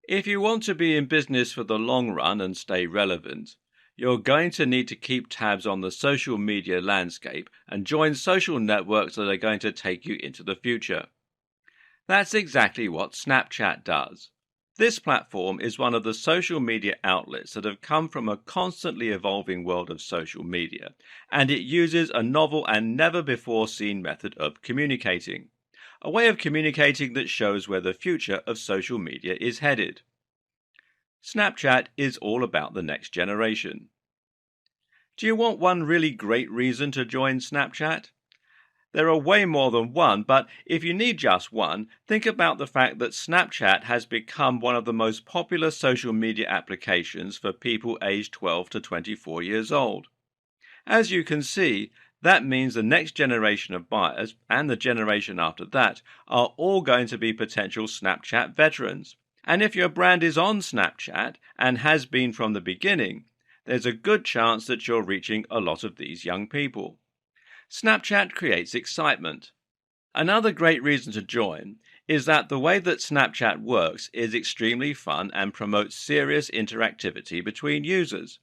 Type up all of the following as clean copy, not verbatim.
If you want to be in business for the long run and stay relevant, you're going to need to keep tabs on the social media landscape and join social networks that are going to take you into the future. That's exactly what Snapchat does. This platform is one of the social media outlets that have come from a constantly evolving world of social media, and it uses a novel and never before seen method of communicating. A way of communicating that shows where the future of social media is headed. Snapchat is all about the next generation. Do you want one really great reason to join Snapchat? There are way more than one, but if you need just one, think about the fact that Snapchat has become one of the most popular social media applications for people aged 12 to 24 years old. As you can see, that means the next generation of buyers and the generation after that are all going to be potential Snapchat veterans. And if your brand is on Snapchat and has been from the beginning, there's a good chance that you're reaching a lot of these young people. Snapchat creates excitement. Another great reason to join is that the way that Snapchat works is extremely fun and promotes serious interactivity between users.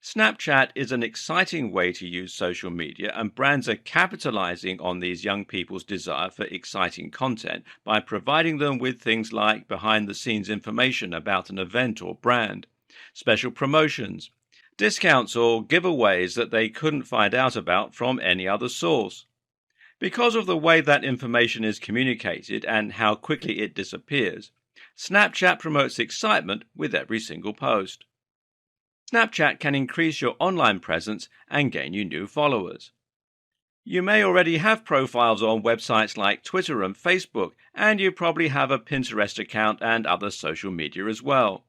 Snapchat is an exciting way to use social media, and brands are capitalizing on these young people's desire for exciting content by providing them with things like behind-the-scenes information about an event or brand, special promotions, discounts or giveaways that they couldn't find out about from any other source. Because of the way that information is communicated and how quickly it disappears, Snapchat promotes excitement with every single post. Snapchat can increase your online presence and gain you new followers. You may already have profiles on websites like Twitter and Facebook, and you probably have a Pinterest account and other social media as well.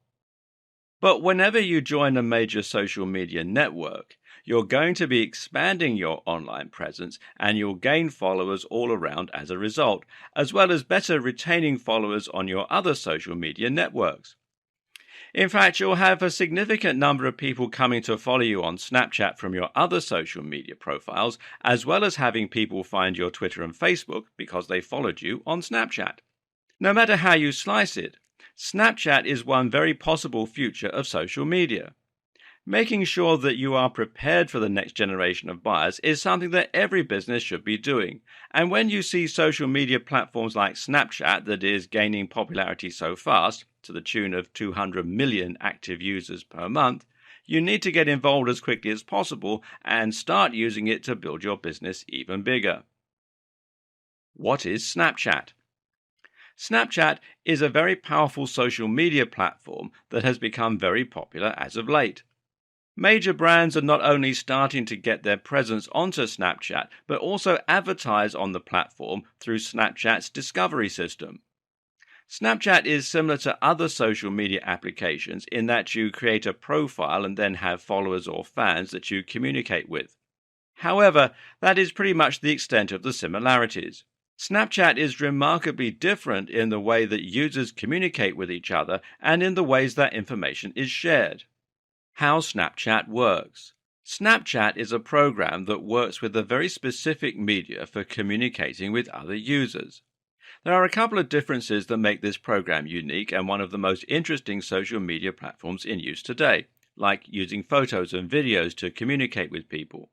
But whenever you join a major social media network, you're going to be expanding your online presence and you'll gain followers all around as a result, as well as better retaining followers on your other social media networks. In fact, you'll have a significant number of people coming to follow you on Snapchat from your other social media profiles, as well as having people find your Twitter and Facebook because they followed you on Snapchat. No matter how you slice it, Snapchat is one very possible future of social media. Making sure that you are prepared for the next generation of buyers is something that every business should be doing. And when you see social media platforms like Snapchat that is gaining popularity so fast, to the tune of 200 million active users per month, you need to get involved as quickly as possible and start using it to build your business even bigger. What is Snapchat? Snapchat is a very powerful social media platform that has become very popular as of late. Major brands are not only starting to get their presence onto Snapchat, but also advertise on the platform through Snapchat's discovery system. Snapchat is similar to other social media applications in that you create a profile and then have followers or fans that you communicate with. However, that is pretty much the extent of the similarities. Snapchat is remarkably different in the way that users communicate with each other and in the ways that information is shared. How Snapchat works. Snapchat is a program that works with a very specific media for communicating with other users. There are a couple of differences that make this program unique and one of the most interesting social media platforms in use today, like using photos and videos to communicate with people.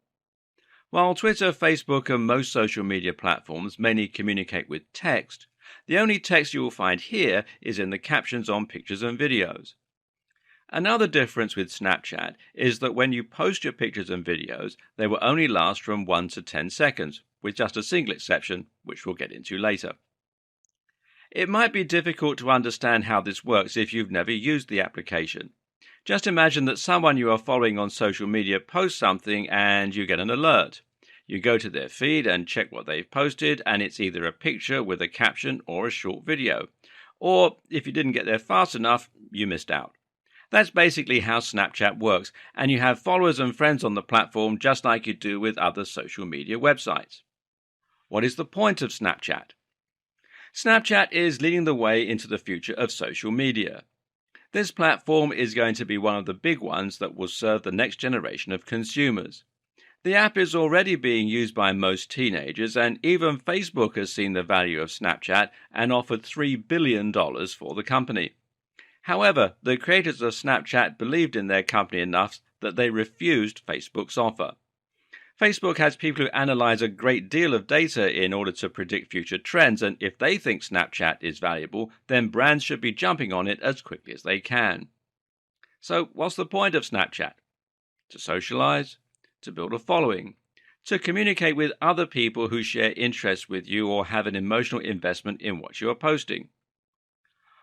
While Twitter, Facebook, and most social media platforms mainly communicate with text, the only text you will find here is in the captions on pictures and videos. Another difference with Snapchat is that when you post your pictures and videos, they will only last from 1 to 10 seconds, with just a single exception, which we'll get into later. It might be difficult to understand how this works if you've never used the application. Just imagine that someone you are following on social media posts something and you get an alert. You go to their feed and check what they've posted, and it's either a picture with a caption or a short video. Or, if you didn't get there fast enough, you missed out. That's basically how Snapchat works, and you have followers and friends on the platform just like you do with other social media websites. What is the point of Snapchat? Snapchat is leading the way into the future of social media. This platform is going to be one of the big ones that will serve the next generation of consumers. The app is already being used by most teenagers, and even Facebook has seen the value of Snapchat and offered $3 billion for the company. However, the creators of Snapchat believed in their company enough that they refused Facebook's offer. Facebook has people who analyze a great deal of data in order to predict future trends, and if they think Snapchat is valuable, then brands should be jumping on it as quickly as they can. So, what's the point of Snapchat? To socialize, to build a following, to communicate with other people who share interests with you or have an emotional investment in what you are posting.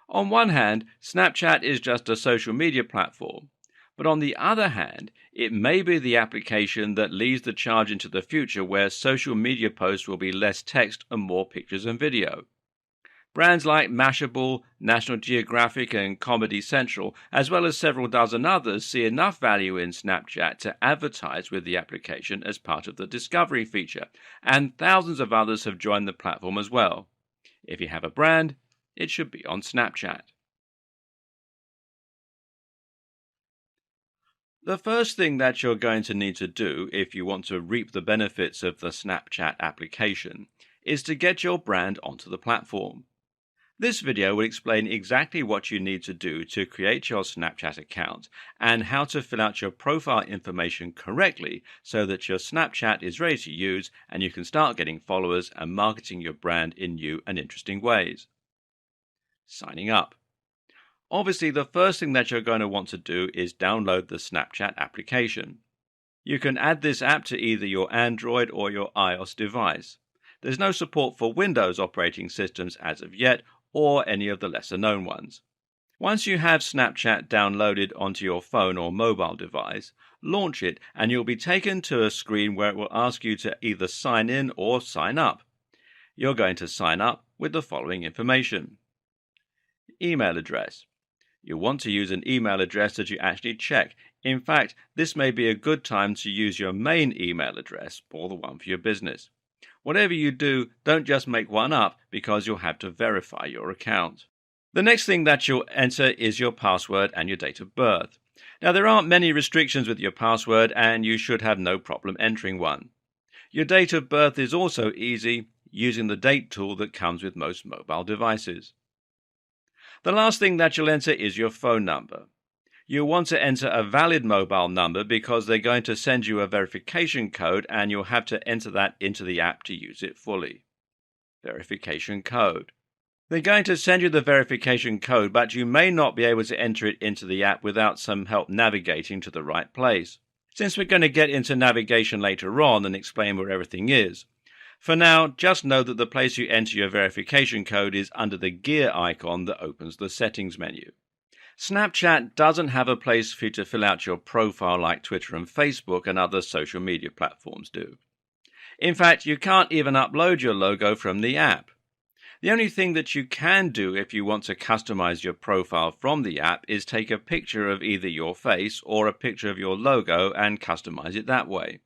On one hand, Snapchat is just a social media platform, but on the other hand, it may be the application that leads the charge into the future where social media posts will be less text and more pictures and video. Brands like Mashable, National Geographic, and Comedy Central, as well as several dozen others, see enough value in Snapchat to advertise with the application as part of the discovery feature, and thousands of others have joined the platform as well. If you have a brand, it should be on Snapchat. The first thing that you're going to need to do if you want to reap the benefits of the Snapchat application is to get your brand onto the platform. This video will explain exactly what you need to do to create your Snapchat account and how to fill out your profile information correctly so that your Snapchat is ready to use and you can start getting followers and marketing your brand in new and interesting ways. Signing up. Obviously, the first thing that you're going to want to do is download the Snapchat application. You can add this app to either your Android or your iOS device. There's no support for Windows operating systems as of yet, or any of the lesser-known ones. Once you have Snapchat downloaded onto your phone or mobile device, launch it and you'll be taken to a screen where it will ask you to either sign in or sign up. You're going to sign up with the following information. Email address. You'll want to use an email address that you actually check. In fact, this may be a good time to use your main email address or the one for your business. Whatever you do, don't just make one up because you'll have to verify your account. The next thing that you'll enter is your password and your date of birth. Now, there aren't many restrictions with your password and you should have no problem entering one. Your date of birth is also easy using the date tool that comes with most mobile devices. The last thing that you'll enter is your phone number. You'll want to enter a valid mobile number because they're going to send you a verification code and you'll have to enter that into the app to use it fully. Verification code. They're going to send you the verification code, but you may not be able to enter it into the app without some help navigating to the right place. Since we're going to get into navigation later on and explain where everything is, for now, just know that the place you enter your verification code is under the gear icon that opens the settings menu. Snapchat doesn't have a place for you to fill out your profile like Twitter and Facebook and other social media platforms do. In fact, you can't even upload your logo from the app. The only thing that you can do if you want to customize your profile from the app is take a picture of either your face or a picture of your logo and customize it that way.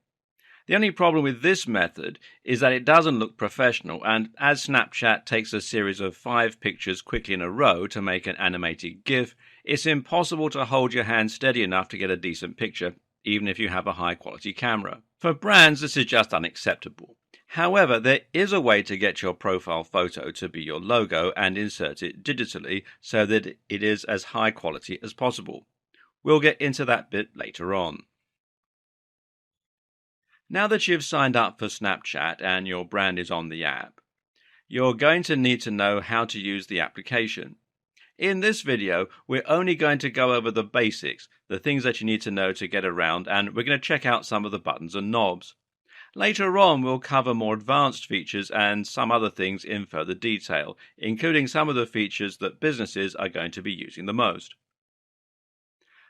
The only problem with this method is that it doesn't look professional, and as Snapchat takes a series of 5 pictures quickly in a row to make an animated GIF, it's impossible to hold your hand steady enough to get a decent picture, even if you have a high-quality camera. For brands, this is just unacceptable. However, there is a way to get your profile photo to be your logo and insert it digitally so that it is as high quality as possible. We'll get into that bit later on. Now that you've signed up for Snapchat and your brand is on the app, you're going to need to know how to use the application. In this video, we're only going to go over the basics, the things that you need to know to get around, and we're going to check out some of the buttons and knobs. Later on, we'll cover more advanced features and some other things in further detail, including some of the features that businesses are going to be using the most.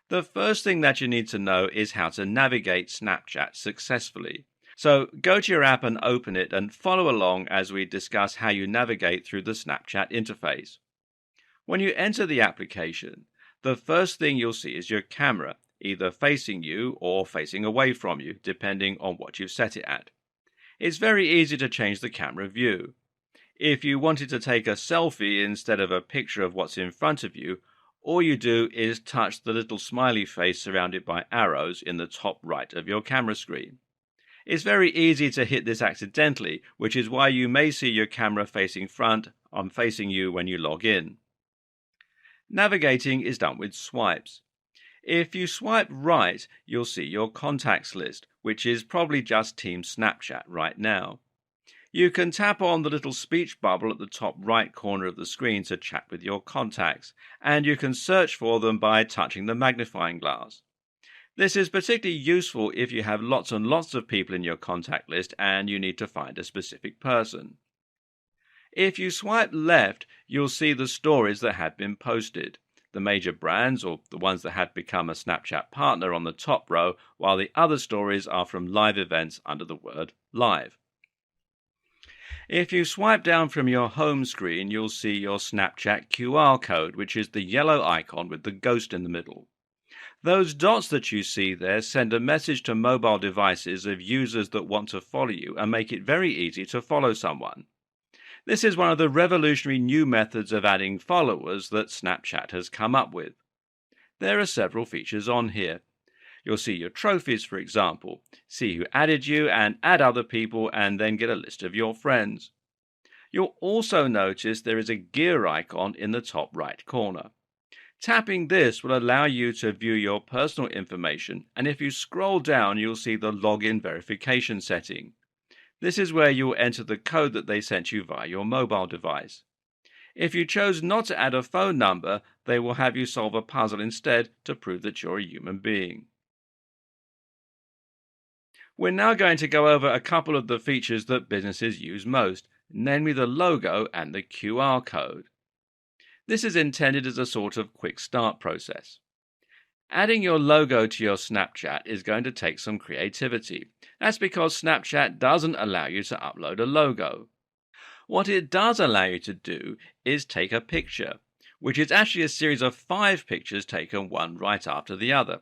The first thing that you need to know is how to navigate Snapchat successfully. So go to your app and open it and follow along as we discuss how you navigate through the Snapchat interface. When you enter the application, the first thing you'll see is your camera, either facing you or facing away from you, depending on what you've set it at. It's very easy to change the camera view. If you wanted to take a selfie instead of a picture of what's in front of you, all you do is touch the little smiley face surrounded by arrows in the top right of your camera screen. It's very easy to hit this accidentally, which is why you may see your camera facing front and facing you when you log in. Navigating is done with swipes. If you swipe right, you'll see your contacts list, which is probably just Team Snapchat right now. You can tap on the little speech bubble at the top right corner of the screen to chat with your contacts, and you can search for them by touching the magnifying glass. This is particularly useful if you have lots and lots of people in your contact list and you need to find a specific person. If you swipe left, you'll see the stories that have been posted. The major brands, or the ones that have become a Snapchat partner, on the top row, while the other stories are from live events under the word Live. If you swipe down from your home screen, you'll see your Snapchat QR code, which is the yellow icon with the ghost in the middle. Those dots that you see there send a message to mobile devices of users that want to follow you and make it very easy to follow someone. This is one of the revolutionary new methods of adding followers that Snapchat has come up with. There are several features on here. You'll see your trophies, for example, see who added you and add other people, and then get a list of your friends. You'll also notice there is a gear icon in the top right corner. Tapping this will allow you to view your personal information, and if you scroll down, you'll see the login verification setting. This is where you'll enter the code that they sent you via your mobile device. If you chose not to add a phone number, they will have you solve a puzzle instead to prove that you're a human being. We're now going to go over a couple of the features that businesses use most, namely the logo and the QR code. This is intended as a sort of quick start process. Adding your logo to your Snapchat is going to take some creativity. That's because Snapchat doesn't allow you to upload a logo. What it does allow you to do is take a picture, which is actually a series of 5 pictures taken one right after the other.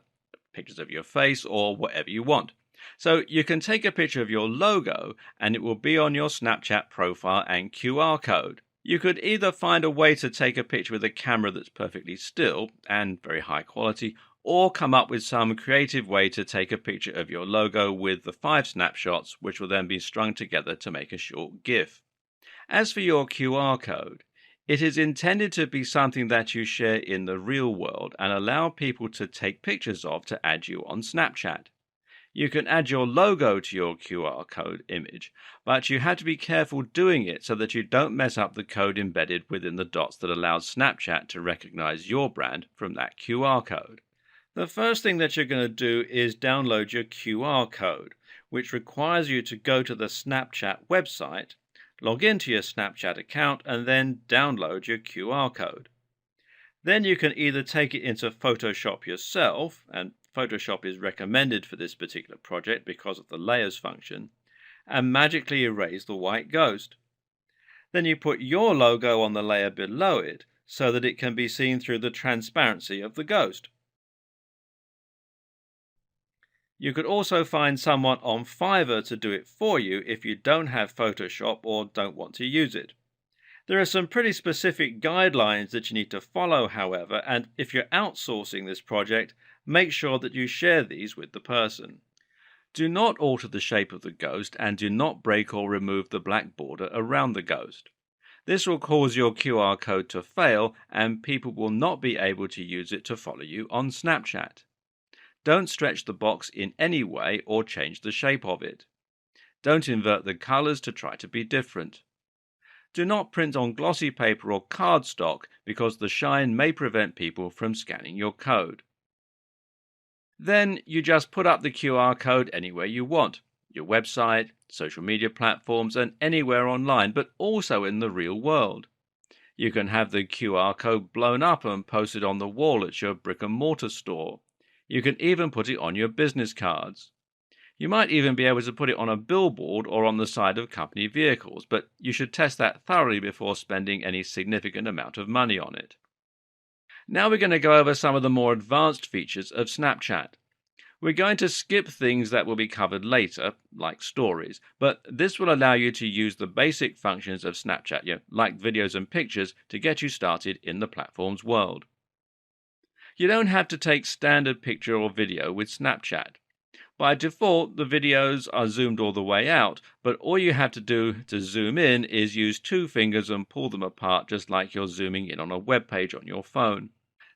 Pictures of your face or whatever you want. So you can take a picture of your logo and it will be on your Snapchat profile and QR code. You could either find a way to take a picture with a camera that's perfectly still and very high quality, or come up with some creative way to take a picture of your logo with the 5 snapshots, which will then be strung together to make a short GIF. As for your QR code, it is intended to be something that you share in the real world and allow people to take pictures of to add you on Snapchat. You can add your logo to your QR code image, but you have to be careful doing it so that you don't mess up the code embedded within the dots that allows Snapchat to recognize your brand from that QR code. The first thing that you're going to do is download your QR code, which requires you to go to the Snapchat website, log into your Snapchat account, and then download your QR code. Then you can either take it into Photoshop yourself, and Photoshop is recommended for this particular project because of the layers function, and magically erase the white ghost. Then you put your logo on the layer below it so that it can be seen through the transparency of the ghost. You could also find someone on Fiverr to do it for you if you don't have Photoshop or don't want to use it. There are some pretty specific guidelines that you need to follow, however, and if you're outsourcing this project, make sure that you share these with the person. Do not alter the shape of the ghost and do not break or remove the black border around the ghost. This will cause your QR code to fail and people will not be able to use it to follow you on Snapchat. Don't stretch the box in any way or change the shape of it. Don't invert the colors to try to be different. Do not print on glossy paper or cardstock because the shine may prevent people from scanning your code. Then you just put up the QR code anywhere you want, your website, social media platforms, and anywhere online, but also in the real world. You can have the QR code blown up and posted on the wall at your brick and mortar store. You can even put it on your business cards. You might even be able to put it on a billboard or on the side of company vehicles, but you should test that thoroughly before spending any significant amount of money on it. Now we're going to go over some of the more advanced features of Snapchat. We're going to skip things that will be covered later, like stories, but this will allow you to use the basic functions of Snapchat, like videos and pictures, to get you started in the platform's world. You don't have to take standard picture or video with Snapchat. By default, the videos are zoomed all the way out, but all you have to do to zoom in is use 2 fingers and pull them apart just like you're zooming in on a web page on your phone.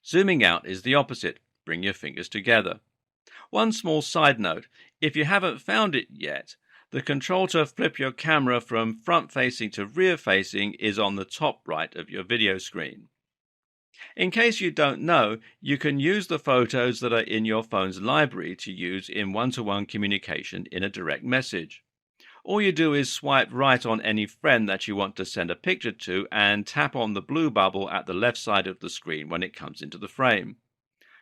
Zooming out is the opposite. Bring your fingers together. One small side note, if you haven't found it yet, the control to flip your camera from front facing to rear facing is on the top right of your video screen. In case you don't know, you can use the photos that are in your phone's library to use in one-to-one communication in a direct message. All you do is swipe right on any friend that you want to send a picture to and tap on the blue bubble at the left side of the screen when it comes into the frame.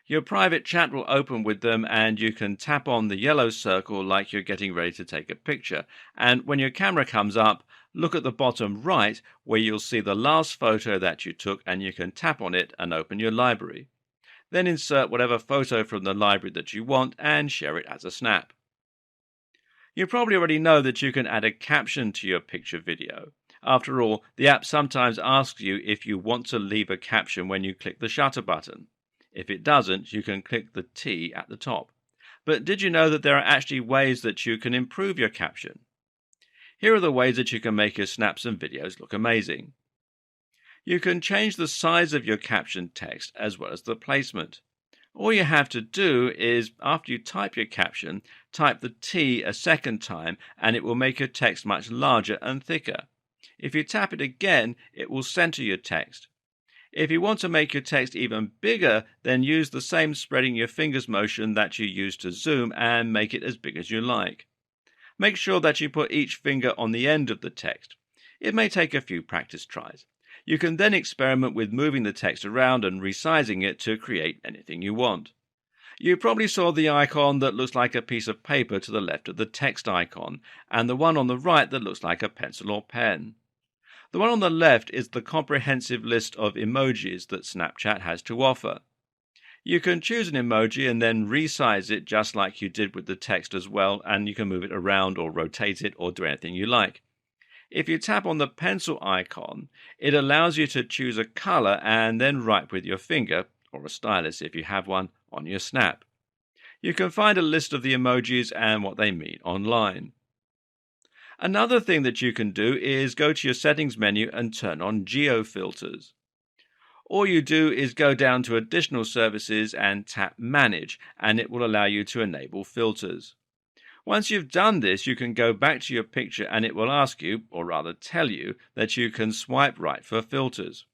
Your private chat will open with them and you can tap on the yellow circle like you're getting ready to take a picture. And when your camera comes up, look at the bottom right where you'll see the last photo that you took and you can tap on it and open your library. Then insert whatever photo from the library that you want and share it as a snap. You probably already know that you can add a caption to your picture video. After all, the app sometimes asks you if you want to leave a caption when you click the shutter button. If it doesn't, you can click the T at the top. But did you know that there are actually ways that you can improve your caption? Here are the ways that you can make your snaps and videos look amazing. You can change the size of your caption text as well as the placement. All you have to do is, after you type your caption, type the T a second time and it will make your text much larger and thicker. If you tap it again, it will center your text. If you want to make your text even bigger, then use the same spreading your fingers motion that you use to zoom and make it as big as you like. Make sure that you put each finger on the end of the text. It may take a few practice tries. You can then experiment with moving the text around and resizing it to create anything you want. You probably saw the icon that looks like a piece of paper to the left of the text icon, and the one on the right that looks like a pencil or pen. The one on the left is the comprehensive list of emojis that Snapchat has to offer. You can choose an emoji and then resize it just like you did with the text as well, and you can move it around or rotate it or do anything you like. If you tap on the pencil icon, it allows you to choose a color and then write with your finger, or a stylus if you have one, on your snap. You can find a list of the emojis and what they mean online. Another thing that you can do is go to your settings menu and turn on geo filters. All you do is go down to additional services and tap manage, and it will allow you to enable filters. Once you've done this, you can go back to your picture and it will ask you, or rather tell you, that you can swipe right for filters.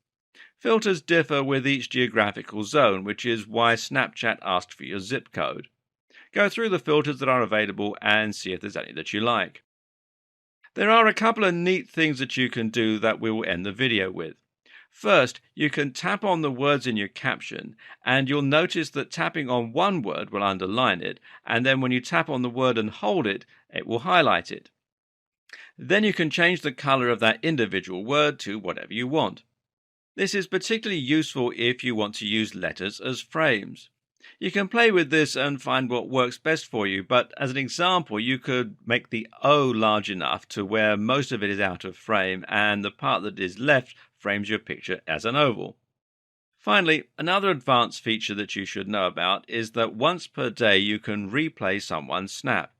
Filters differ with each geographical zone, which is why Snapchat asked for your zip code. Go through the filters that are available and see if there's any that you like. There are a couple of neat things that you can do that we will end the video with. First, you can tap on the words in your caption, and you'll notice that tapping on one word will underline it, and then when you tap on the word and hold it, it will highlight it. Then you can change the color of that individual word to whatever you want. This is particularly useful if you want to use letters as frames. You can play with this and find what works best for you, but as an example, you could make the O large enough to where most of it is out of frame and the part that is left frames your picture as an oval. Finally, another advanced feature that you should know about is that once per day you can replay someone's snap.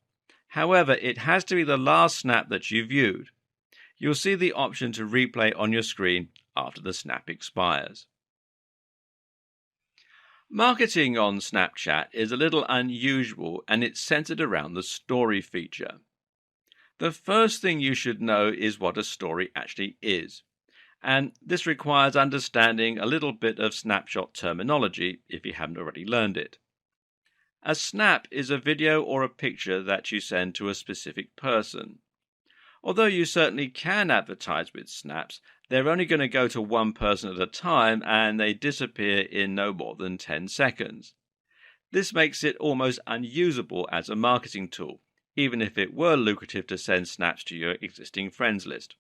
However, it has to be the last snap that you viewed. You'll see the option to replay on your screen after the snap expires. Marketing on Snapchat is a little unusual and it's centered around the story feature. The first thing you should know is what a story actually is. And this requires understanding a little bit of snapshot terminology if you haven't already learned it. A snap is a video or a picture that you send to a specific person. Although you certainly can advertise with snaps, they're only going to go to one person at a time and they disappear in no more than 10 seconds. This makes it almost unusable as a marketing tool, even if it were lucrative to send snaps to your existing friends list.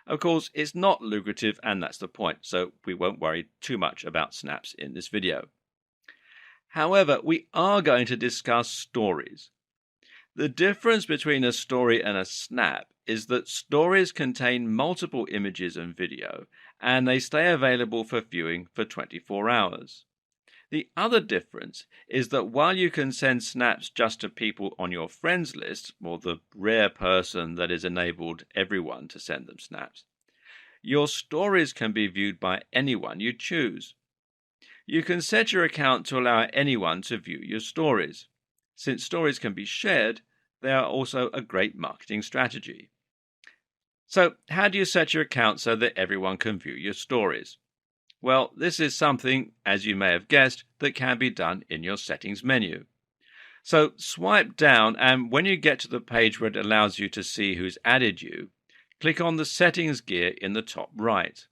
Of course, it's not lucrative and that's the point, so we won't worry too much about snaps in this video. However, we are going to discuss stories. The difference between a story and a snap is that stories contain multiple images and video, and they stay available for viewing for 24 hours. The other difference is that while you can send snaps just to people on your friends list, or the rare person that is enabled everyone to send them snaps, your stories can be viewed by anyone you choose. You can set your account to allow anyone to view your stories. Since stories can be shared, they are also a great marketing strategy. So, how do you set your account so that everyone can view your stories? Well, this is something, as you may have guessed, that can be done in your settings menu. So, swipe down, and when you get to the page where it allows you to see who's added you, click on the settings gear in the top right.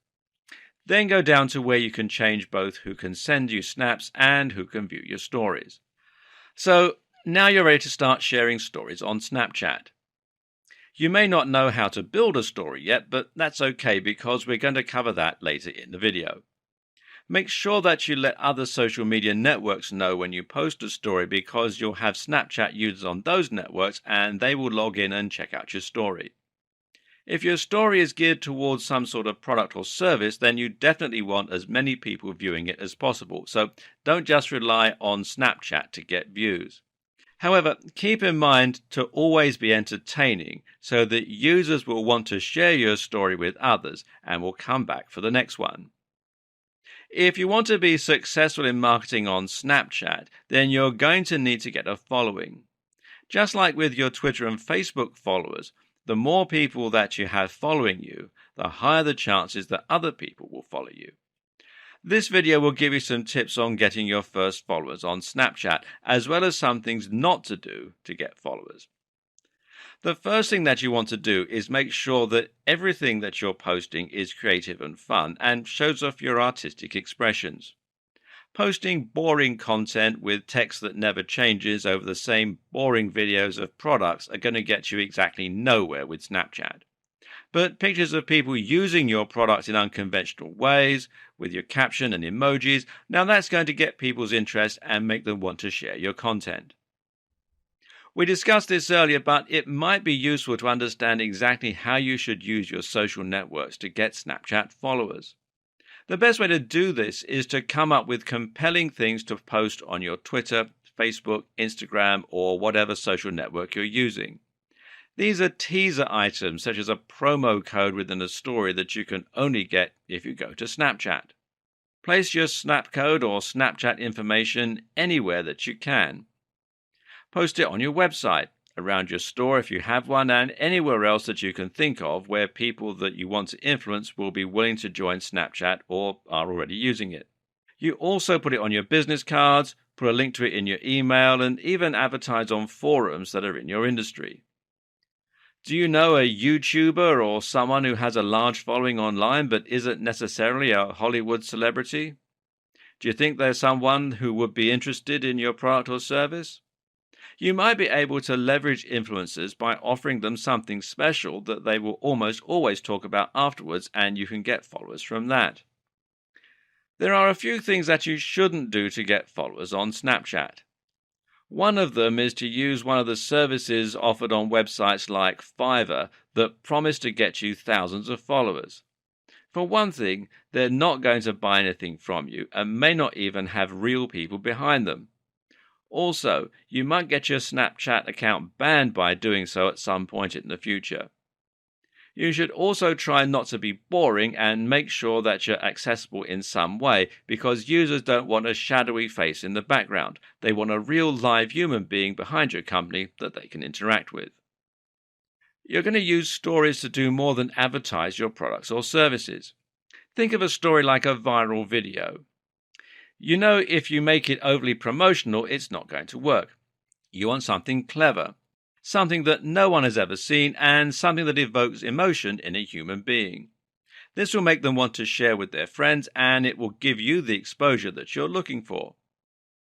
Then go down to where you can change both who can send you snaps and who can view your stories. So, now you're ready to start sharing stories on Snapchat. You may not know how to build a story yet, but that's okay because we're going to cover that later in the video. Make sure that you let other social media networks know when you post a story because you'll have Snapchat users on those networks and they will log in and check out your story. If your story is geared towards some sort of product or service, then you definitely want as many people viewing it as possible. So don't just rely on Snapchat to get views. However, keep in mind to always be entertaining so that users will want to share your story with others and will come back for the next one. If you want to be successful in marketing on Snapchat, then you're going to need to get a following. Just like with your Twitter and Facebook followers, the more people that you have following you, the higher the chances that other people will follow you. This video will give you some tips on getting your first followers on Snapchat, as well as some things not to do to get followers. The first thing that you want to do is make sure that everything that you're posting is creative and fun and shows off your artistic expressions. Posting boring content with text that never changes over the same boring videos of products are going to get you exactly nowhere with Snapchat. But pictures of people using your product in unconventional ways, with your caption and emojis, now that's going to get people's interest and make them want to share your content. We discussed this earlier, but it might be useful to understand exactly how you should use your social networks to get Snapchat followers. The best way to do this is to come up with compelling things to post on your Twitter, Facebook, Instagram, or whatever social network you're using. These are teaser items such as a promo code within a story that you can only get if you go to Snapchat. Place your Snap code or Snapchat information anywhere that you can. Post it on your website, around your store if you have one, and anywhere else that you can think of where people that you want to influence will be willing to join Snapchat or are already using it. You also put it on your business cards, put a link to it in your email, and even advertise on forums that are in your industry. Do you know a YouTuber or someone who has a large following online but isn't necessarily a Hollywood celebrity? Do you think there's someone who would be interested in your product or service? You might be able to leverage influencers by offering them something special that they will almost always talk about afterwards, and you can get followers from that. There are a few things that you shouldn't do to get followers on Snapchat. One of them is to use one of the services offered on websites like Fiverr that promise to get you thousands of followers. For one thing, they're not going to buy anything from you and may not even have real people behind them. Also, you might get your Snapchat account banned by doing so at some point in the future. You should also try not to be boring and make sure that you're accessible in some way, because users don't want a shadowy face in the background. They want a real live human being behind your company that they can interact with. You're going to use stories to do more than advertise your products or services. Think of a story like a viral video. You know, if you make it overly promotional, it's not going to work. You want something clever, something that no one has ever seen, and something that evokes emotion in a human being. This will make them want to share with their friends, and it will give you the exposure that you're looking for.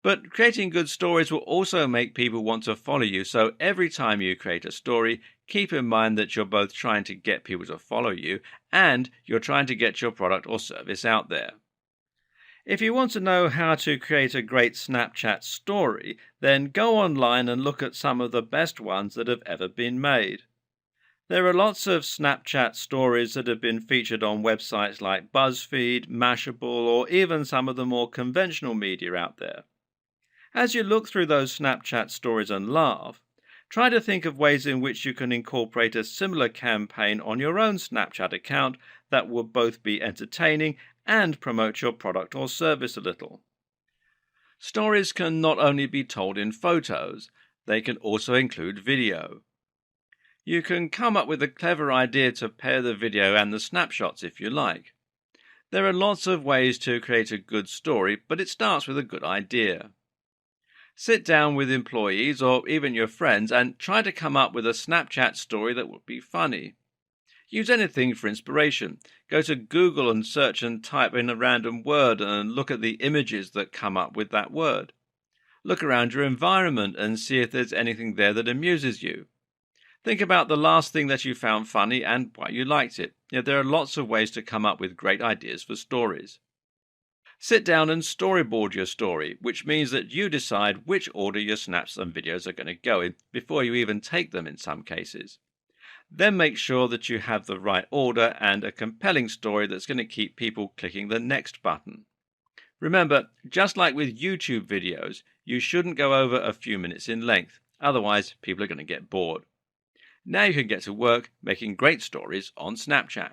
But creating good stories will also make people want to follow you, so every time you create a story, keep in mind that you're both trying to get people to follow you, and you're trying to get your product or service out there. If you want to know how to create a great Snapchat story, then go online and look at some of the best ones that have ever been made. There are lots of Snapchat stories that have been featured on websites like BuzzFeed, Mashable, or even some of the more conventional media out there. As you look through those Snapchat stories and laugh, try to think of ways in which you can incorporate a similar campaign on your own Snapchat account that will both be entertaining and promote your product or service a little. Stories can not only be told in photos, they can also include video. You can come up with a clever idea to pair the video and the snapshots if you like. There are lots of ways to create a good story, but it starts with a good idea. Sit down with employees or even your friends and try to come up with a Snapchat story that would be funny. Use anything for inspiration. Go to Google and search and type in a random word and look at the images that come up with that word. Look around your environment and see if there's anything there that amuses you. Think about the last thing that you found funny and why you liked it. There are lots of ways to come up with great ideas for stories. Sit down and storyboard your story, which means that you decide which order your snaps and videos are going to go in before you even take them in some cases. Then make sure that you have the right order and a compelling story that's going to keep people clicking the next button. Remember, just like with YouTube videos, you shouldn't go over a few minutes in length, otherwise people are going to get bored. Now you can get to work making great stories on Snapchat.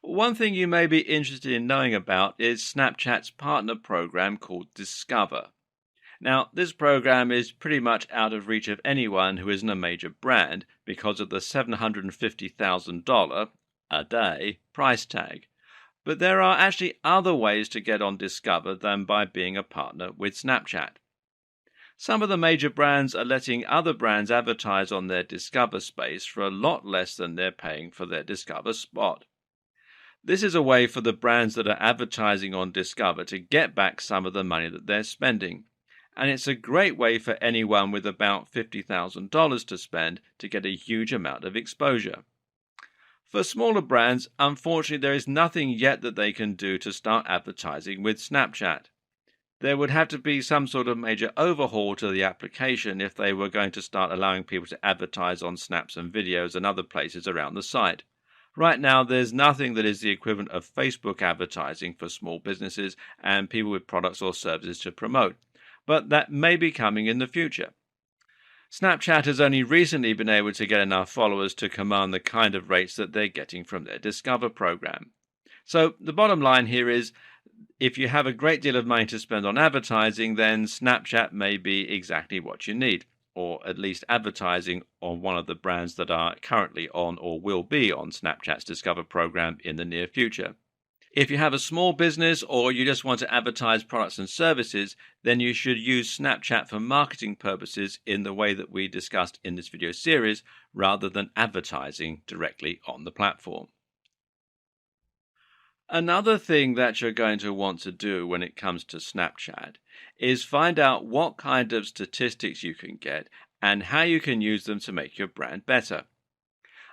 One thing you may be interested in knowing about is Snapchat's partner program called Discover. Now, this program is pretty much out of reach of anyone who isn't a major brand because of the $750,000 a day price tag. But there are actually other ways to get on Discover than by being a partner with Snapchat. Some of the major brands are letting other brands advertise on their Discover space for a lot less than they're paying for their Discover spot. This is a way for the brands that are advertising on Discover to get back some of the money that they're spending. And it's a great way for anyone with about $50,000 to spend to get a huge amount of exposure. For smaller brands, unfortunately, there is nothing yet that they can do to start advertising with Snapchat. There would have to be some sort of major overhaul to the application if they were going to start allowing people to advertise on snaps and videos and other places around the site. Right now, there's nothing that is the equivalent of Facebook advertising for small businesses and people with products or services to promote, but that may be coming in the future. Snapchat has only recently been able to get enough followers to command the kind of rates that they're getting from their Discover program. So the bottom line here is, if you have a great deal of money to spend on advertising, then Snapchat may be exactly what you need, or at least advertising on one of the brands that are currently on or will be on Snapchat's Discover program in the near future. If you have a small business or you just want to advertise products and services, then you should use Snapchat for marketing purposes in the way that we discussed in this video series, rather than advertising directly on the platform. Another thing that you're going to want to do when it comes to Snapchat is find out what kind of statistics you can get and how you can use them to make your brand better.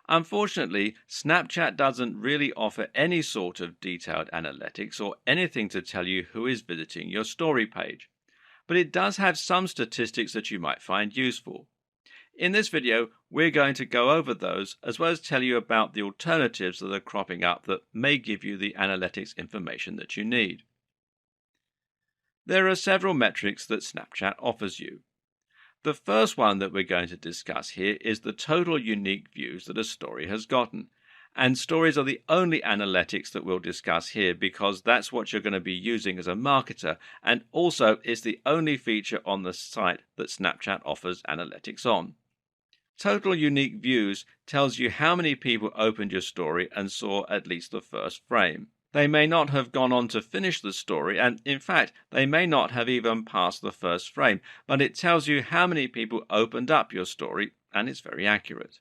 Unfortunately, Snapchat doesn't really offer any sort of detailed analytics or anything to tell you who is visiting your story page, but it does have some statistics that you might find useful. In this video, we're going to go over those, as well as tell you about the alternatives that are cropping up that may give you the analytics information that you need. There are several metrics that Snapchat offers you. The first one that we're going to discuss here is the total unique views that a story has gotten. And stories are the only analytics that we'll discuss here because that's what you're going to be using as a marketer, and also it's the only feature on the site that Snapchat offers analytics on. Total unique views tells you how many people opened your story and saw at least the first frame. They may not have gone on to finish the story, and in fact, they may not have even passed the first frame, but it tells you how many people opened up your story, and it's very accurate.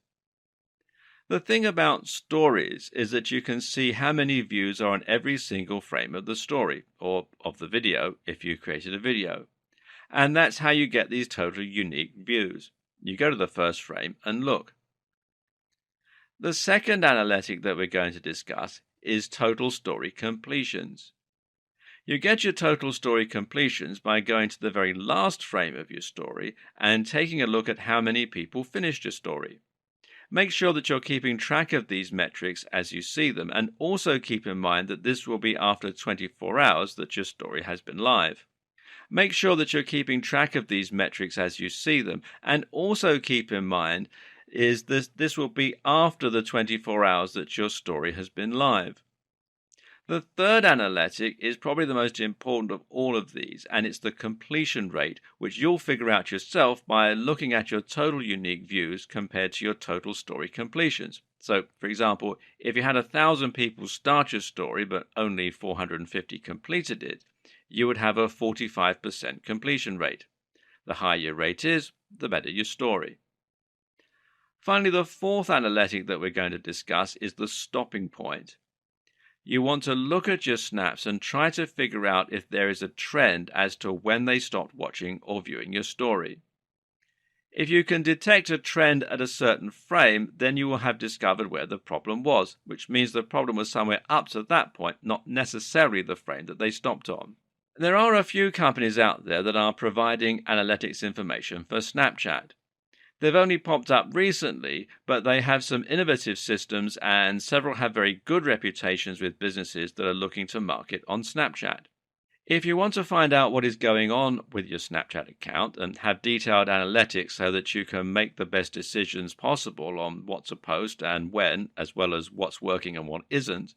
The thing about stories is that you can see how many views are on every single frame of the story, or of the video if you created a video. And that's how you get these total unique views. You go to the first frame and look. The second analytic that we're going to discuss is total story completions. You get your total story completions by going to the very last frame of your story and taking a look at how many people finished your story. Make sure that you're keeping track of these metrics as you see them, and also keep in mind that this will be after 24 hours that your story has been live. Make sure that you're keeping track of these metrics as you see them, and also keep in mind is this will be after the 24 hours that your story has been live. The third analytic is probably the most important of all of these, and it's the completion rate, which you'll figure out yourself by looking at your total unique views compared to your total story completions. So, for example, if you had 1,000 people start your story but only 450 completed it, you would have a 45% completion rate. The higher your rate is, the better your story. Finally, the fourth analytic that we're going to discuss is the stopping point. You want to look at your snaps and try to figure out if there is a trend as to when they stopped watching or viewing your story. If you can detect a trend at a certain frame, then you will have discovered where the problem was, which means the problem was somewhere up to that point, not necessarily the frame that they stopped on. There are a few companies out there that are providing analytics information for Snapchat. They've only popped up recently, but they have some innovative systems and several have very good reputations with businesses that are looking to market on Snapchat. If you want to find out what is going on with your Snapchat account and have detailed analytics so that you can make the best decisions possible on what to post and when, as well as what's working and what isn't,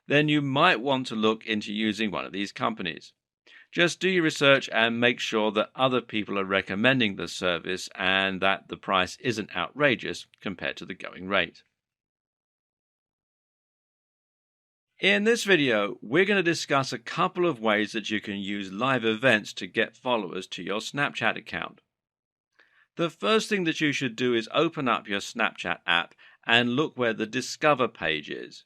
then you might want to look into using one of these companies. Just do your research and make sure that other people are recommending the service and that the price isn't outrageous compared to the going rate. In this video, we're going to discuss a couple of ways that you can use live events to get followers to your Snapchat account. The first thing that you should do is open up your Snapchat app and look where the Discover page is.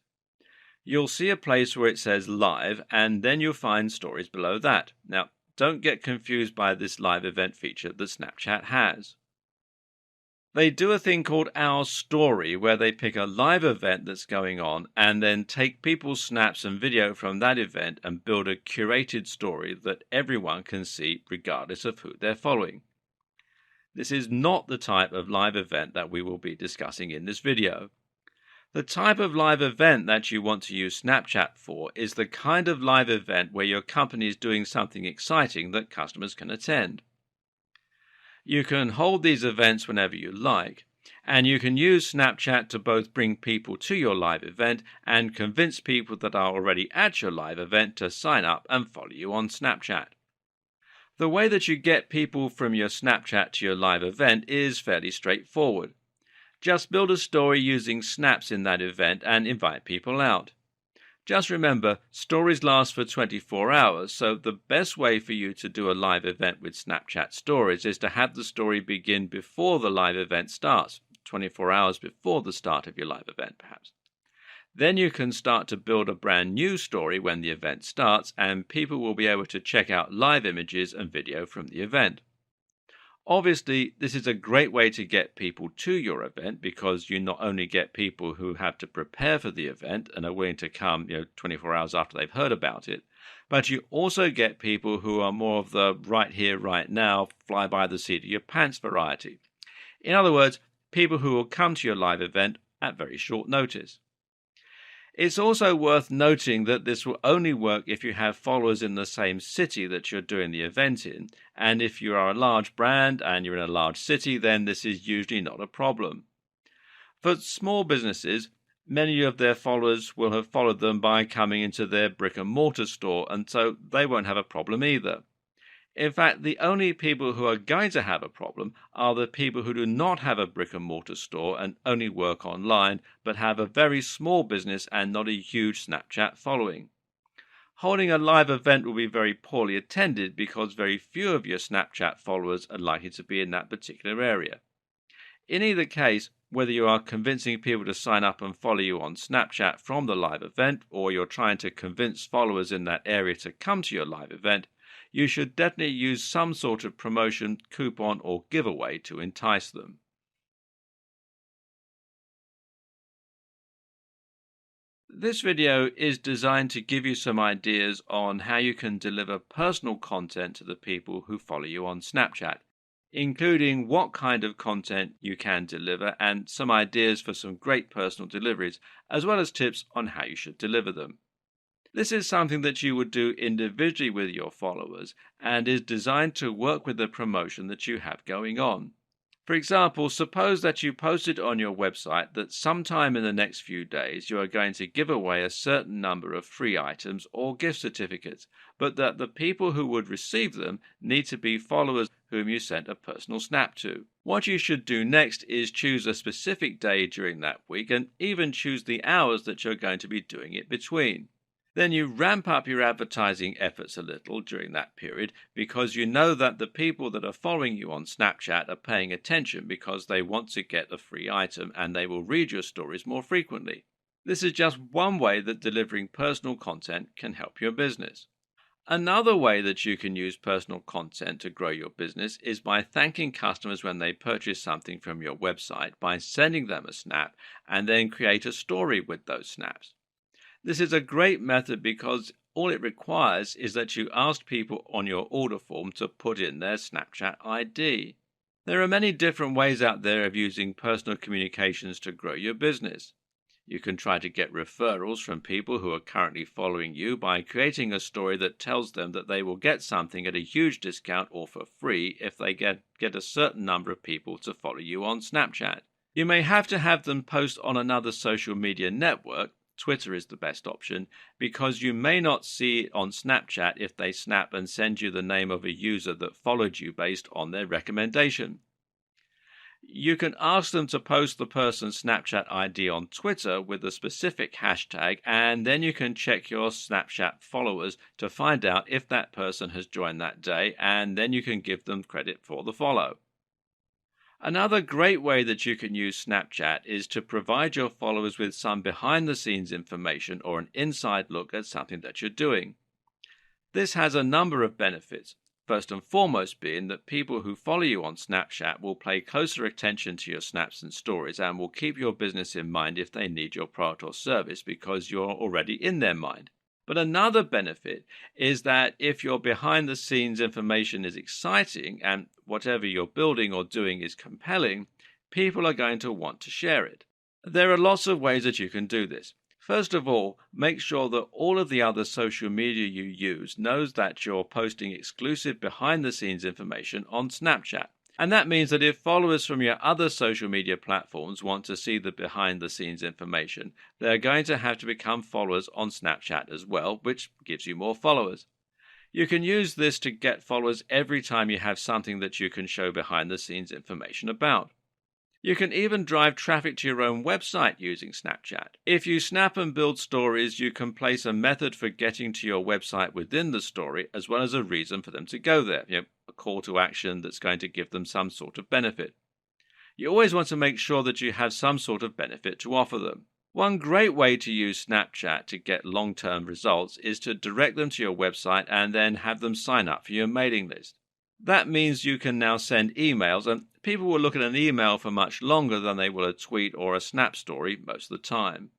You'll see a place where it says Live, and then you'll find stories below that. Now, don't get confused by this live event feature that Snapchat has. They do a thing called Our Story, where they pick a live event that's going on and then take people's snaps and video from that event and build a curated story that everyone can see regardless of who they're following. This is not the type of live event that we will be discussing in this video. The type of live event that you want to use Snapchat for is the kind of live event where your company is doing something exciting that customers can attend. You can hold these events whenever you like, and you can use Snapchat to both bring people to your live event and convince people that are already at your live event to sign up and follow you on Snapchat. The way that you get people from your Snapchat to your live event is fairly straightforward. Just build a story using snaps in that event and invite people out. Just remember, stories last for 24 hours, so the best way for you to do a live event with Snapchat stories is to have the story begin before the live event starts, 24 hours before the start of your live event perhaps. Then you can start to build a brand new story when the event starts, and people will be able to check out live images and video from the event. Obviously, this is a great way to get people to your event because you not only get people who have to prepare for the event and are willing to come 24 hours after they've heard about it, but you also get people who are more of the right here, right now, fly by the seat of your pants variety. In other words, people who will come to your live event at very short notice. It's also worth noting that this will only work if you have followers in the same city that you're doing the event in, and if you are a large brand and you're in a large city, then this is usually not a problem. For small businesses, many of their followers will have followed them by coming into their brick-and-mortar store, and so they won't have a problem either. In fact, the only people who are going to have a problem are the people who do not have a brick-and-mortar store and only work online, but have a very small business and not a huge Snapchat following. Holding a live event will be very poorly attended because very few of your Snapchat followers are likely to be in that particular area. In either case, whether you are convincing people to sign up and follow you on Snapchat from the live event, or you're trying to convince followers in that area to come to your live event, you should definitely use some sort of promotion, coupon, or giveaway to entice them. This video is designed to give you some ideas on how you can deliver personal content to the people who follow you on Snapchat, including what kind of content you can deliver and some ideas for some great personal deliveries, as well as tips on how you should deliver them. This is something that you would do individually with your followers and is designed to work with the promotion that you have going on. For example, suppose that you posted on your website that sometime in the next few days you are going to give away a certain number of free items or gift certificates, but that the people who would receive them need to be followers whom you sent a personal snap to. What you should do next is choose a specific day during that week and even choose the hours that you're going to be doing it between. Then you ramp up your advertising efforts a little during that period because you know that the people that are following you on Snapchat are paying attention because they want to get a free item and they will read your stories more frequently. This is just one way that delivering personal content can help your business. Another way that you can use personal content to grow your business is by thanking customers when they purchase something from your website by sending them a snap and then create a story with those snaps. This is a great method because all it requires is that you ask people on your order form to put in their Snapchat ID. There are many different ways out there of using personal communications to grow your business. You can try to get referrals from people who are currently following you by creating a story that tells them that they will get something at a huge discount or for free if they get a certain number of people to follow you on Snapchat. You may have to have them post on another social media network. Twitter is the best option because you may not see it on Snapchat if they snap and send you the name of a user that followed you based on their recommendation. You can ask them to post the person's Snapchat ID on Twitter with a specific hashtag, and then you can check your Snapchat followers to find out if that person has joined that day, and then you can give them credit for the follow. Another great way that you can use Snapchat is to provide your followers with some behind-the-scenes information or an inside look at something that you're doing. This has a number of benefits, first and foremost being that people who follow you on Snapchat will pay closer attention to your snaps and stories and will keep your business in mind if they need your product or service because you're already in their mind. But another benefit is that if your behind the scenes information is exciting and whatever you're building or doing is compelling, people are going to want to share it. There are lots of ways that you can do this. First of all, make sure that all of the other social media you use knows that you're posting exclusive behind the scenes information on Snapchat. And that means that if followers from your other social media platforms want to see the behind-the-scenes information, they're going to have to become followers on Snapchat as well, which gives you more followers. You can use this to get followers every time you have something that you can show behind-the-scenes information about. You can even drive traffic to your own website using Snapchat. If you snap and build stories, you can place a method for getting to your website within the story, as well as a reason for them to go there, a call to action that's going to give them some sort of benefit. You always want to make sure that you have some sort of benefit to offer them. One great way to use Snapchat to get long-term results is to direct them to your website and then have them sign up for your mailing list. That means you can now send emails, and people will look at an email for much longer than they will a tweet or a snap story most of the time.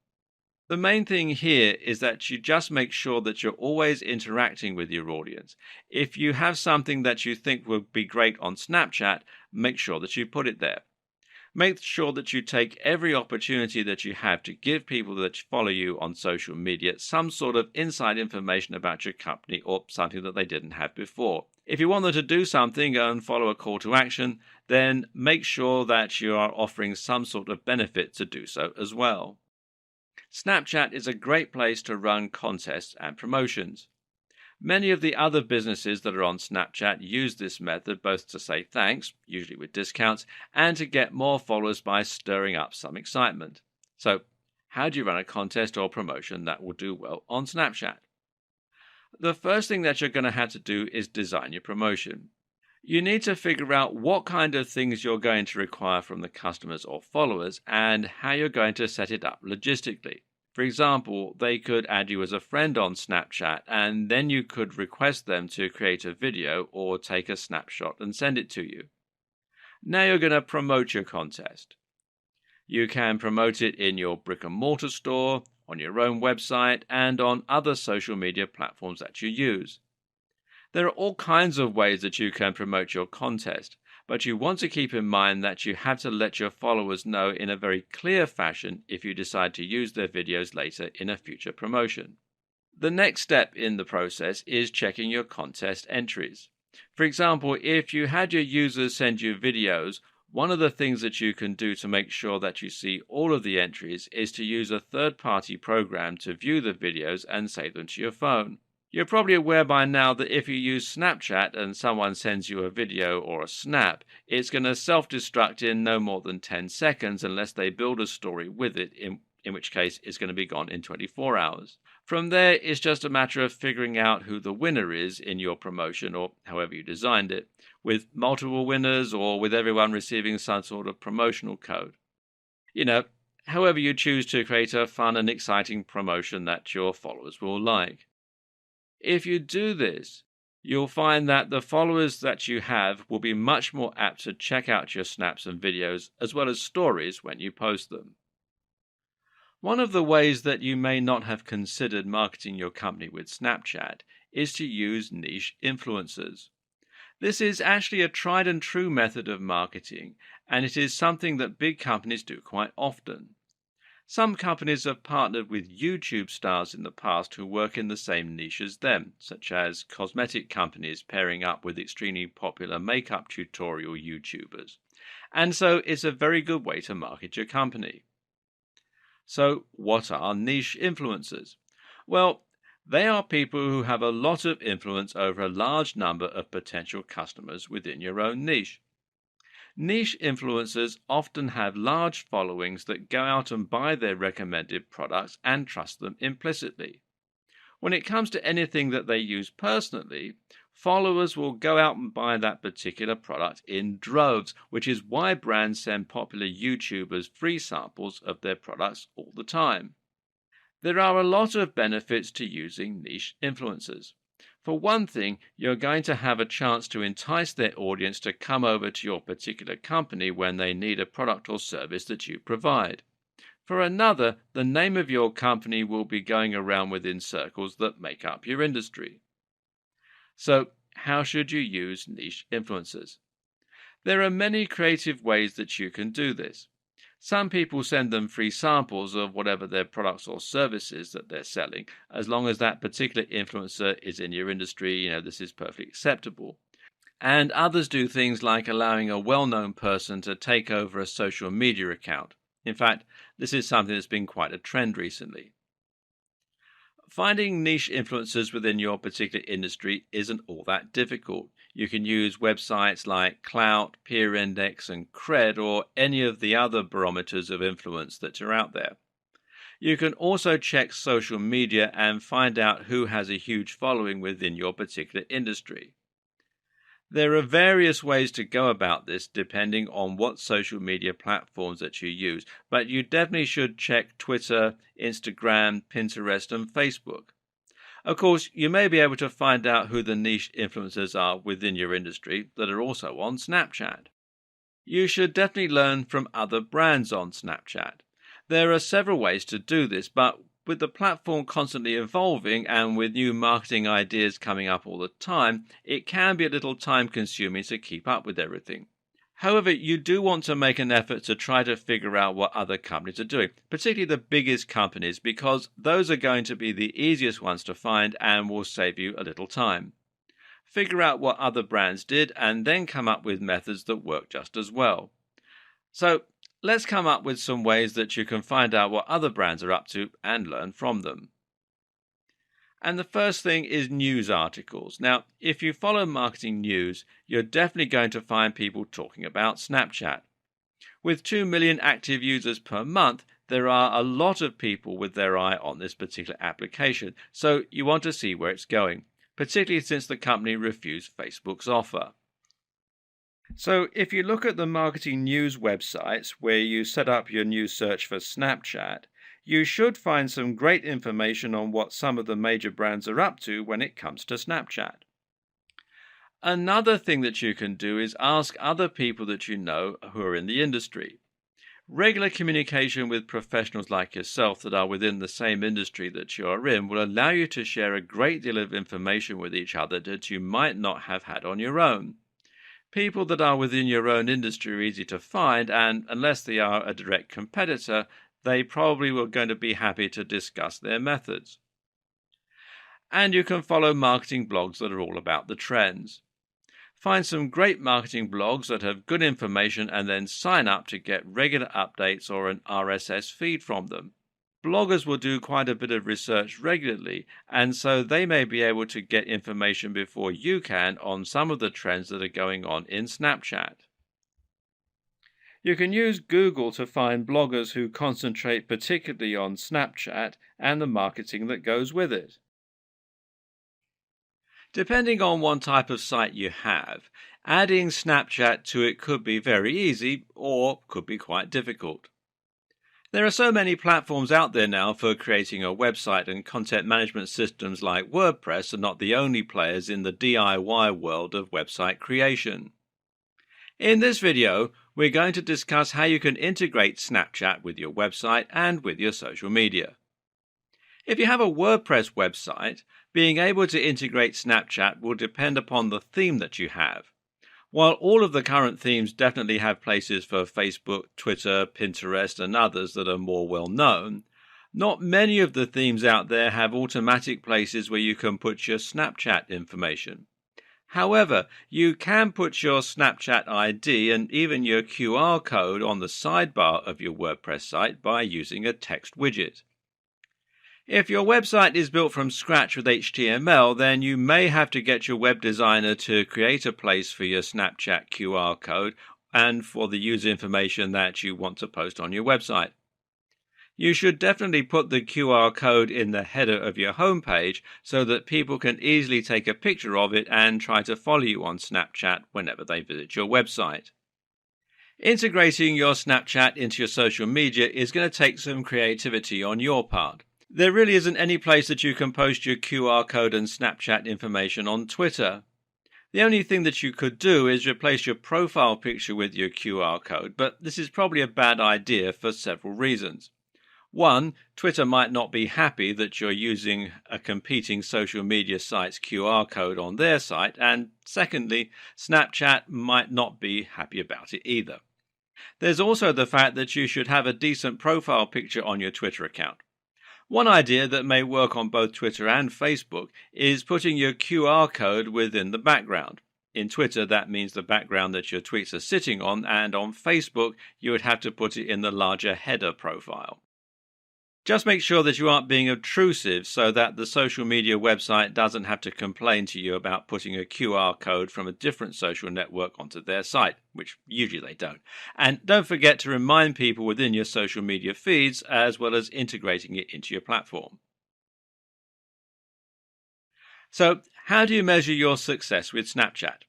The main thing here is that you just make sure that you're always interacting with your audience. If you have something that you think would be great on Snapchat, make sure that you put it there. Make sure that you take every opportunity that you have to give people that follow you on social media some sort of inside information about your company or something that they didn't have before. If you want them to do something and follow a call to action, then make sure that you are offering some sort of benefit to do so as well. Snapchat is a great place to run contests and promotions. Many of the other businesses that are on Snapchat use this method both to say thanks, usually with discounts, and to get more followers by stirring up some excitement. So, how do you run a contest or promotion that will do well on Snapchat? The first thing that you're going to have to do is design your promotion. You need to figure out what kind of things you're going to require from the customers or followers and how you're going to set it up logistically. For example, they could add you as a friend on Snapchat, and then you could request them to create a video or take a snapshot and send it to you. Now you're going to promote your contest. You can promote it in your brick and mortar store, on your own website, and on other social media platforms that you use. There are all kinds of ways that you can promote your contest, but you want to keep in mind that you have to let your followers know in a very clear fashion if you decide to use their videos later in a future promotion. The next step in the process is checking your contest entries. For example, if you had your users send you videos, One of the things that you can do to make sure that you see all of the entries is to use a third-party program to view the videos and save them to your phone. You're probably aware by now that if you use Snapchat and someone sends you a video or a snap, it's going to self-destruct in no more than 10 seconds unless they build a story with it, in which case it's going to be gone in 24 hours. From there, it's just a matter of figuring out who the winner is in your promotion or however you designed it, with multiple winners or with everyone receiving some sort of promotional code. However you choose to create a fun and exciting promotion that your followers will like. If you do this, you'll find that the followers that you have will be much more apt to check out your snaps and videos as well as stories when you post them. One of the ways that you may not have considered marketing your company with Snapchat is to use niche influencers. This is actually a tried and true method of marketing, and it is something that big companies do quite often. Some companies have partnered with YouTube stars in the past who work in the same niche as them, such as cosmetic companies pairing up with extremely popular makeup tutorial YouTubers. And so it's a very good way to market your company. So, what are niche influencers? Well, they are people who have a lot of influence over a large number of potential customers within your own niche. Niche influencers often have large followings that go out and buy their recommended products and trust them implicitly. When it comes to anything that they use personally, followers will go out and buy that particular product in droves, which is why brands send popular YouTubers free samples of their products all the time. There are a lot of benefits to using niche influencers. For one thing, you're going to have a chance to entice their audience to come over to your particular company when they need a product or service that you provide. For another, the name of your company will be going around within circles that make up your industry. So, how should you use niche influencers? There are many creative ways that you can do this. Some people send them free samples of whatever their products or services that they're selling, as long as that particular influencer is in your industry, this is perfectly acceptable. And others do things like allowing a well-known person to take over a social media account. In fact, this is something that's been quite a trend recently. Finding niche influencers within your particular industry isn't all that difficult. You can use websites like Klout, PeerIndex, and Cred, or any of the other barometers of influence that are out there. You can also check social media and find out who has a huge following within your particular industry. There are various ways to go about this depending on what social media platforms that you use, but you definitely should check Twitter, Instagram, Pinterest, and Facebook. Of course, you may be able to find out who the niche influencers are within your industry that are also on Snapchat. You should definitely learn from other brands on Snapchat. There are several ways to do this, but with the platform constantly evolving and with new marketing ideas coming up all the time, it can be a little time-consuming to keep up with everything. However, you do want to make an effort to try to figure out what other companies are doing, particularly the biggest companies, because those are going to be the easiest ones to find and will save you a little time. Figure out what other brands did and then come up with methods that work just as well. So, let's come up with some ways that you can find out what other brands are up to and learn from them. And the first thing is news articles. Now, if you follow marketing news, you're definitely going to find people talking about Snapchat. With 2 million active users per month, there are a lot of people with their eye on this particular application, so you want to see where it's going, particularly since the company refused Facebook's offer. So if you look at the marketing news websites where you set up your news search for Snapchat, you should find some great information on what some of the major brands are up to when it comes to Snapchat. Another thing that you can do is ask other people that you know who are in the industry. Regular communication with professionals like yourself that are within the same industry that you are in will allow you to share a great deal of information with each other that you might not have had on your own. People that are within your own industry are easy to find, and unless they are a direct competitor, they probably were going to be happy to discuss their methods. And you can follow marketing blogs that are all about the trends. Find some great marketing blogs that have good information and then sign up to get regular updates or an RSS feed from them. Bloggers will do quite a bit of research regularly, and so they may be able to get information before you can on some of the trends that are going on in Snapchat. You can use Google to find bloggers who concentrate particularly on Snapchat and the marketing that goes with it. Depending on what type of site you have, adding Snapchat to it could be very easy or could be quite difficult. There are so many platforms out there now for creating a website, and content management systems like WordPress are not the only players in the DIY world of website creation. In this video, we're going to discuss how you can integrate Snapchat with your website and with your social media. If you have a WordPress website, being able to integrate Snapchat will depend upon the theme that you have. While all of the current themes definitely have places for Facebook, Twitter, Pinterest, and others that are more well known, not many of the themes out there have automatic places where you can put your Snapchat information. However, you can put your Snapchat ID and even your QR code on the sidebar of your WordPress site by using a text widget. If your website is built from scratch with HTML, then you may have to get your web designer to create a place for your Snapchat QR code and for the user information that you want to post on your website. You should definitely put the QR code in the header of your homepage so that people can easily take a picture of it and try to follow you on Snapchat whenever they visit your website. Integrating your Snapchat into your social media is going to take some creativity on your part. There really isn't any place that you can post your QR code and Snapchat information on Twitter. The only thing that you could do is replace your profile picture with your QR code, but this is probably a bad idea for several reasons. One, Twitter might not be happy that you're using a competing social media site's QR code on their site, and secondly, Snapchat might not be happy about it either. There's also the fact that you should have a decent profile picture on your Twitter account. One idea that may work on both Twitter and Facebook is putting your QR code within the background. In Twitter, that means the background that your tweets are sitting on, and on Facebook, you would have to put it in the larger header profile. Just make sure that you aren't being obtrusive so that the social media website doesn't have to complain to you about putting a QR code from a different social network onto their site, which usually they don't. And don't forget to remind people within your social media feeds as well as integrating it into your platform. So, how do you measure your success with Snapchat?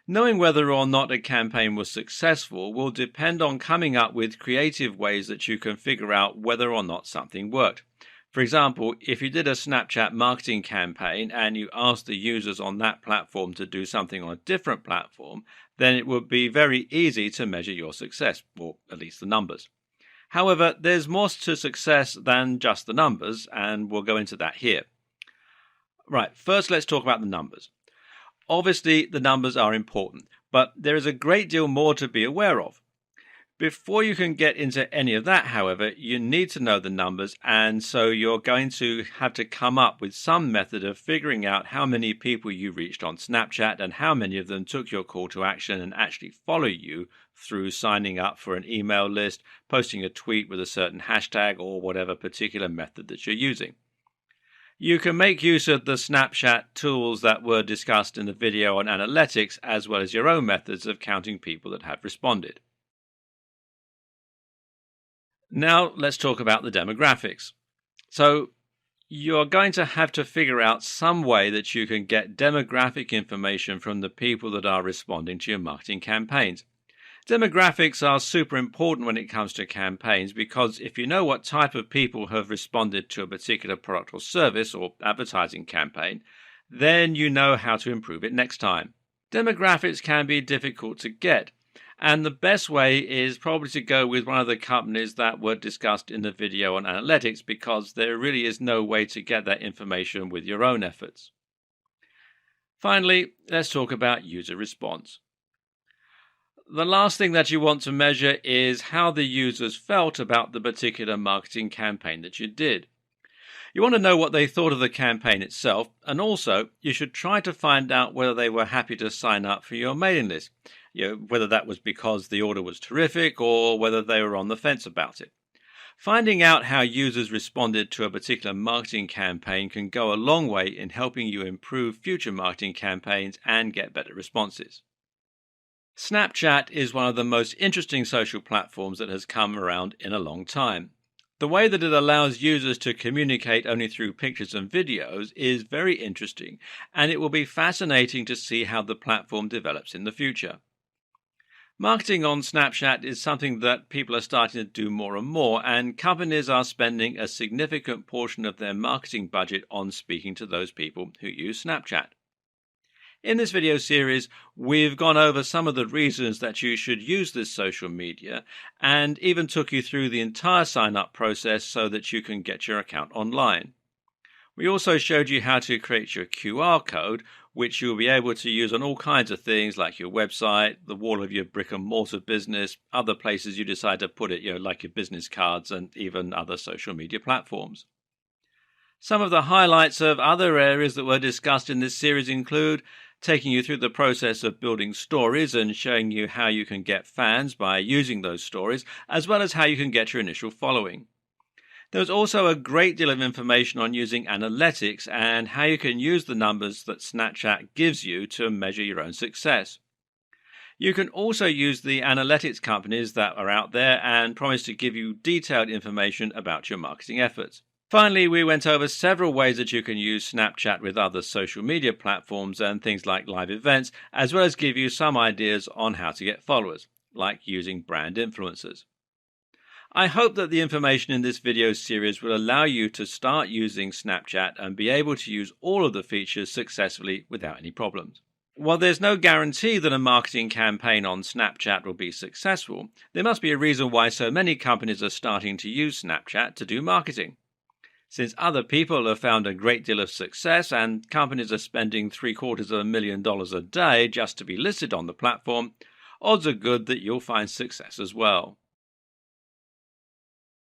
Knowing whether or not a campaign was successful will depend on coming up with creative ways that you can figure out whether or not something worked. For example, if you did a Snapchat marketing campaign and you asked the users on that platform to do something on a different platform, then it would be very easy to measure your success, or at least the numbers. However, there's more to success than just the numbers, and we'll go into that here. Right, first let's talk about the numbers. Obviously, the numbers are important, but there is a great deal more to be aware of. Before you can get into any of that, however, you need to know the numbers, and so you're going to have to come up with some method of figuring out how many people you reached on Snapchat and how many of them took your call to action and actually follow you through signing up for an email list, posting a tweet with a certain hashtag, or whatever particular method that you're using. You can make use of the Snapchat tools that were discussed in the video on analytics, as well as your own methods of counting people that have responded. Now let's talk about the demographics. So you're going to have to figure out some way that you can get demographic information from the people that are responding to your marketing campaigns. Demographics are super important when it comes to campaigns because if you know what type of people have responded to a particular product or service or advertising campaign, then you know how to improve it next time. Demographics can be difficult to get, and the best way is probably to go with one of the companies that were discussed in the video on analytics because there really is no way to get that information with your own efforts. Finally, let's talk about user response. The last thing that you want to measure is how the users felt about the particular marketing campaign that you did. You want to know what they thought of the campaign itself, and also you should try to find out whether they were happy to sign up for your mailing list. Whether that was because the order was terrific or whether they were on the fence about it. Finding out how users responded to a particular marketing campaign can go a long way in helping you improve future marketing campaigns and get better responses. Snapchat is one of the most interesting social platforms that has come around in a long time. The way that it allows users to communicate only through pictures and videos is very interesting, and it will be fascinating to see how the platform develops in the future. Marketing on Snapchat is something that people are starting to do more and more, and companies are spending a significant portion of their marketing budget on speaking to those people who use Snapchat. In this video series, we've gone over some of the reasons that you should use this social media and even took you through the entire sign-up process so that you can get your account online. We also showed you how to create your QR code, which you'll be able to use on all kinds of things like your website, the wall of your brick and mortar business, other places you decide to put it, like your business cards and even other social media platforms. Some of the highlights of other areas that were discussed in this series include taking you through the process of building stories and showing you how you can get fans by using those stories, as well as how you can get your initial following. There was also a great deal of information on using analytics and how you can use the numbers that Snapchat gives you to measure your own success. You can also use the analytics companies that are out there and promise to give you detailed information about your marketing efforts. Finally, we went over several ways that you can use Snapchat with other social media platforms and things like live events, as well as give you some ideas on how to get followers, like using brand influencers. I hope that the information in this video series will allow you to start using Snapchat and be able to use all of the features successfully without any problems. While there's no guarantee that a marketing campaign on Snapchat will be successful, there must be a reason why so many companies are starting to use Snapchat to do marketing. Since other people have found a great deal of success and companies are spending $750,000 a day just to be listed on the platform, odds are good that you'll find success as well.